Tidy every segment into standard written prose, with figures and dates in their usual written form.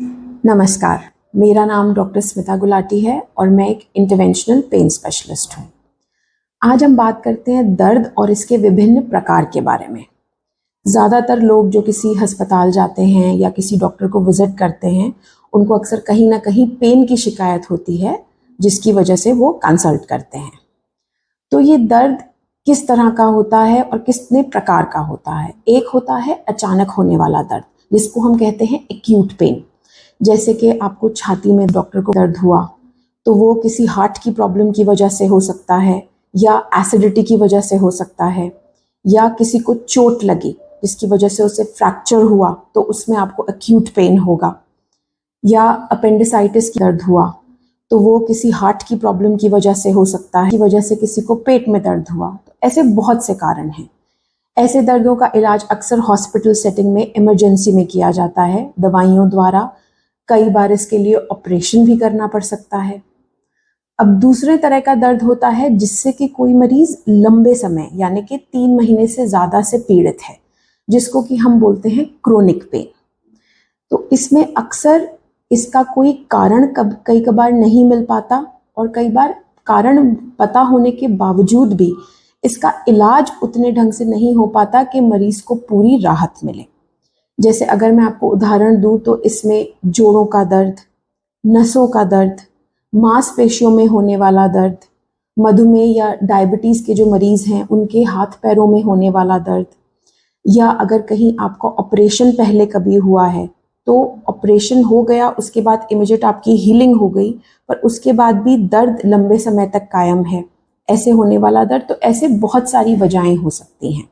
नमस्कार, मेरा नाम डॉक्टर स्मिता गुलाटी है और मैं एक इंटरवेंशनल पेन स्पेशलिस्ट हूँ। आज हम बात करते हैं दर्द और इसके विभिन्न प्रकार के बारे में। ज़्यादातर लोग जो किसी अस्पताल जाते हैं या किसी डॉक्टर को विज़िट करते हैं, उनको अक्सर कहीं ना कहीं पेन की शिकायत होती है, जिसकी वजह से वो कंसल्ट करते हैं। तो ये दर्द किस तरह का होता है और कितने प्रकार का होता है? एक होता है अचानक होने वाला दर्द, जिसको हम कहते हैं एक्यूट पेन। जैसे कि आपको छाती में डॉक्टर को दर्द हुआ, तो वो किसी हार्ट की प्रॉब्लम की वजह से हो सकता है, या एसिडिटी की वजह से हो सकता है, या किसी को चोट लगी जिसकी वजह से उसे फ्रैक्चर हुआ तो उसमें आपको एक्यूट पेन होगा, या अपेंडिसाइटिस की दर्द हुआ तो वो किसी हार्ट की प्रॉब्लम की वजह से हो सकता है, की वजह से किसी को पेट में दर्द हुआ। तो ऐसे बहुत से कारण हैं। ऐसे दर्दों का इलाज अक्सर हॉस्पिटल सेटिंग में इमरजेंसी में किया जाता है दवाइयों द्वारा। कई बार इसके लिए ऑपरेशन भी करना पड़ सकता है। अब दूसरे तरह का दर्द होता है जिससे कि कोई मरीज लंबे समय यानी कि 3 महीने से ज़्यादा से पीड़ित है, जिसको कि हम बोलते हैं क्रोनिक पेन। तो इसमें अक्सर इसका कोई कारण कई बार नहीं मिल पाता, और कई बार कारण पता होने के बावजूद भी इसका इलाज उतने ढंग से नहीं हो पाता कि मरीज को पूरी राहत मिले। जैसे अगर मैं आपको उदाहरण दूं तो इसमें जोड़ों का दर्द, नसों का दर्द, मांसपेशियों में होने वाला दर्द, मधुमेह या डायबिटीज़ के जो मरीज़ हैं उनके हाथ पैरों में होने वाला दर्द, या अगर कहीं आपका ऑपरेशन पहले कभी हुआ है तो ऑपरेशन हो गया, उसके बाद इमीडिएट आपकी हीलिंग हो गई, पर उसके बाद भी दर्द लंबे समय तक कायम है, ऐसे होने वाला दर्द। तो ऐसे बहुत सारी वजहें हो सकती हैं।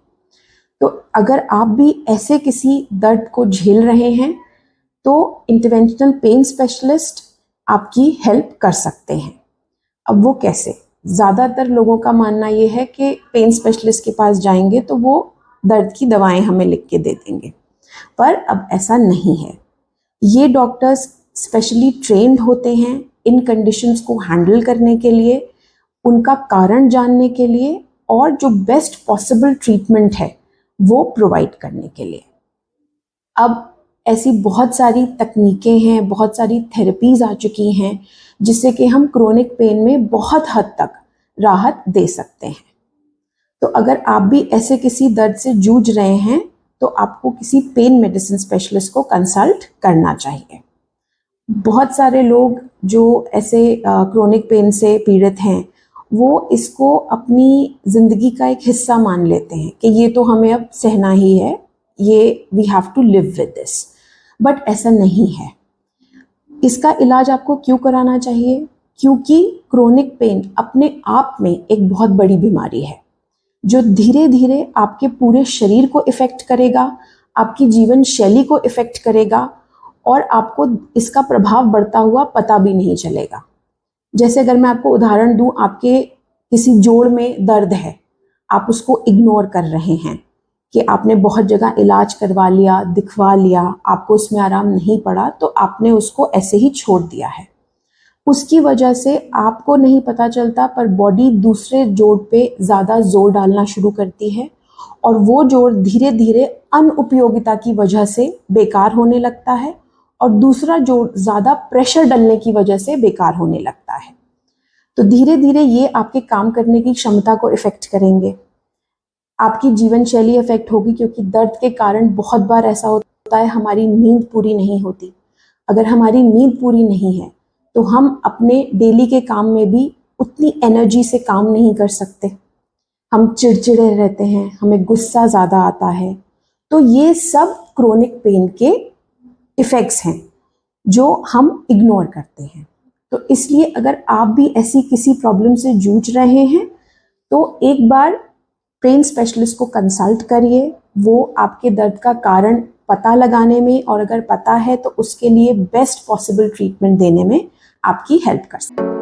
तो अगर आप भी ऐसे किसी दर्द को झेल रहे हैं तो इंटरवेंशनल पेन स्पेशलिस्ट आपकी हेल्प कर सकते हैं। अब वो कैसे? ज़्यादातर लोगों का मानना ये है कि पेन स्पेशलिस्ट के पास जाएंगे तो वो दर्द की दवाएं हमें लिख के दे देंगे, पर अब ऐसा नहीं है। ये डॉक्टर्स स्पेशली ट्रेंड होते हैं इन कंडीशंस को हैंडल करने के लिए, उनका कारण जानने के लिए, और जो बेस्ट पॉसिबल ट्रीटमेंट है वो प्रोवाइड करने के लिए। अब ऐसी बहुत सारी तकनीकें हैं, बहुत सारी थेरेपीज़ आ चुकी हैं जिससे कि हम क्रोनिक पेन में बहुत हद तक राहत दे सकते हैं। तो अगर आप भी ऐसे किसी दर्द से जूझ रहे हैं तो आपको किसी पेन मेडिसिन स्पेशलिस्ट को कंसल्ट करना चाहिए। बहुत सारे लोग जो ऐसे क्रोनिक पेन से पीड़ित हैं वो इसको अपनी ज़िंदगी का एक हिस्सा मान लेते हैं कि ये तो हमें अब सहना ही है, ये we have to live with this. But ऐसा नहीं है। इसका इलाज आपको क्यों कराना चाहिए? क्योंकि क्रोनिक पेन अपने आप में एक बहुत बड़ी बीमारी है जो धीरे धीरे आपके पूरे शरीर को इफ़ेक्ट करेगा, आपकी जीवन शैली को इफ़ेक्ट करेगा, और आपको इसका प्रभाव बढ़ता हुआ पता भी नहीं चलेगा। जैसे अगर मैं आपको उदाहरण दूं, आपके किसी जोड़ में दर्द है, आप उसको इग्नोर कर रहे हैं कि आपने बहुत जगह इलाज करवा लिया, दिखवा लिया, आपको उसमें आराम नहीं पड़ा तो आपने उसको ऐसे ही छोड़ दिया है। उसकी वजह से आपको नहीं पता चलता पर बॉडी दूसरे जोड़ पे ज़्यादा जोर डालना शुरू करती है, और वो जोड़ धीरे धीरे अनुपयोगिता की वजह से बेकार होने लगता है, और दूसरा जोड़ ज़्यादा प्रेशर डालने की वजह से बेकार होने लगता है। तो धीरे धीरे ये आपके काम करने की क्षमता को इफ़ेक्ट करेंगे, आपकी जीवन शैली इफ़ेक्ट होगी, क्योंकि दर्द के कारण बहुत बार ऐसा होता है हमारी नींद पूरी नहीं होती। अगर हमारी नींद पूरी नहीं है तो हम अपने डेली के काम में भी उतनी एनर्जी से काम नहीं कर सकते, हम चिड़चिड़े रहते हैं, हमें गुस्सा ज़्यादा आता है। तो ये सब क्रोनिक पेन के इफ़ेक्ट्स हैं जो हम इग्नोर करते हैं। तो इसलिए अगर आप भी ऐसी किसी प्रॉब्लम से जूझ रहे हैं तो एक बार पेन स्पेशलिस्ट को कंसल्ट करिए। वो आपके दर्द का कारण पता लगाने में, और अगर पता है तो उसके लिए बेस्ट पॉसिबल ट्रीटमेंट देने में आपकी हेल्प कर सकते हैं।